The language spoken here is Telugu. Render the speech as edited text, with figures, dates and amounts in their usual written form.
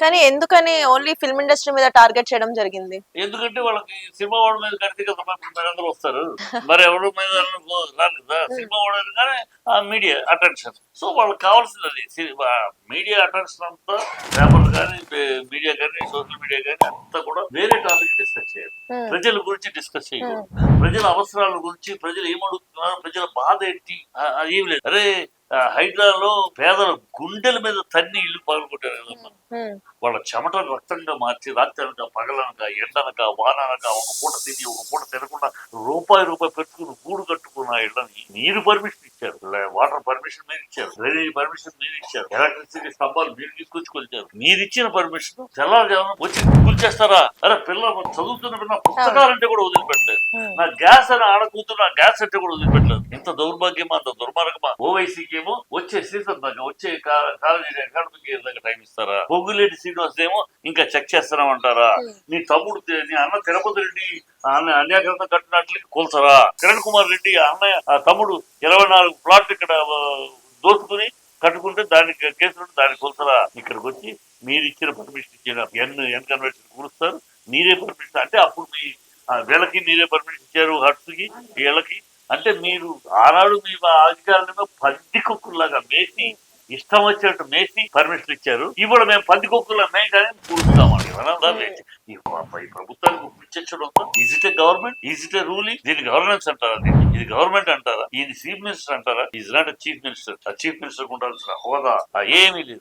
కానీ ఎందుకని ఓన్లీ ఫిల్మ్ ఇండస్ట్రీ మీద టార్గెట్ చేయడం జరిగింది? ఎందుకంటే వాళ్ళకి సినిమా వాళ్ళ మీద కడితే కదా అందరూ వస్తారు. మరి ఎవరి మీద రాదు కదా. సినిమా వాడు కానీ ఆ మీడియా అటెన్షన్. సో వాళ్ళకి కావాల్సింది అది. మీడియా అటెన్షన్ అంతా పేపర్లు కానీ మీడియా కానీ సోషల్ మీడియా కానీ అంతా కూడా వేరే టాపిక్ డిస్కస్ చేయాలి. ప్రజల గురించి డిస్కస్ చేయకూడదు. ప్రజల అవసరాల గురించి, ప్రజలు ఏమడుగుతున్నారు, ప్రజల బాధ ఏంటి, అది ఏం లేదు. అరే హైదరాబాద్లో పేదల గుండెల మీద తన్ని ఇల్లు పగలగొట్టారు కదమ్మా. వాళ్ళ చెమట రక్తంగా మార్చి రాత్రనక పగలనక ఎండనక వాననక ఒక పూట తిని ఒక పూట తినకుండా రూపాయి పెట్టుకుని గూడు కట్టుకున్న ఇళ్ళని మీరు పర్మిషన్ ఇచ్చారు, వాటర్ పర్మిషన్ మీరు ఇచ్చారు, డ్రైనేజ్ పర్మిషన్ మీరు ఇచ్చారు, ఎలక్ట్రిసిటీ స్తంభాలు మీరు తీసుకొచ్చి కొలిచారు. మీరు ఇచ్చిన పర్మిషన్ తెల్లారుజామున వచ్చి కూల్చేస్తారా? అరే పిల్లలు చదువుతున్న పిల్లల పుస్తకాలంటే కూడా వదిలిపెట్టలేదు. నా గ్యాస్ అని ఆడకూతురు నా గ్యాస్ అంటే కూడా వదిలిపెట్టలేదు. ఇంత దౌర్భాగ్యమా, అంత దుర్మార్గమా? ఓవైసీకి ఏమో వచ్చే సీజన్ దాకా వచ్చే కాలేజీ అకాడమిక్ ఇయర్ దాకా టైం ఇస్తారా? పొంగులేటి శ్రీనివాస్ ఏమో ఇంకా చెక్ చేస్తామంటారా? నీ తమ్ముడు నీ అన్న తిరుపతి రెడ్డి అన్యాగ్రత కట్టినట్లు కూల్చరా? కిరణ్ కుమార్ రెడ్డి అన్నయ్య తమ్ముడు 24 ప్లాట్లు ఇక్కడ దోచుకుని కట్టుకుంటే దానికి కేసులు దాన్ని కూల్చరా? ఇక్కడికి వచ్చి మీరు ఇచ్చిన పర్మిషన్ ఇచ్చిన ఎన్ కన్వర్షన్ కూలుస్తారు. మీరే పర్మిషన్ అంటే అప్పుడు మీ వీళ్ళకి మీరే పర్మిషన్ ఇచ్చారు, హట్స్ కి వీళ్ళకి. అంటే మీరు ఆనాడు మీ అధికారులను పంది కుక్కుల్లాగా మేసి ఇష్టం వచ్చినట్టు మేసి పర్మిషన్ ఇచ్చారు. ఇప్పుడు మేము పంది కుక్కుల్లా మేము కానీ కూర్చున్నామండి. ఈ ప్రభుత్వానికి పిచ్చడం is it a government, is it a ruling? దీని గవర్నెన్స్ అంటారా? ఇది గవర్నమెంట్ అంటారా? ఇది చీఫ్ మినిస్టర్ అంటారా? Is not chief minister. ఆ చీఫ్ మినిస్టర్ ఉండాల్సిన హోదా ఏమీ లేదు.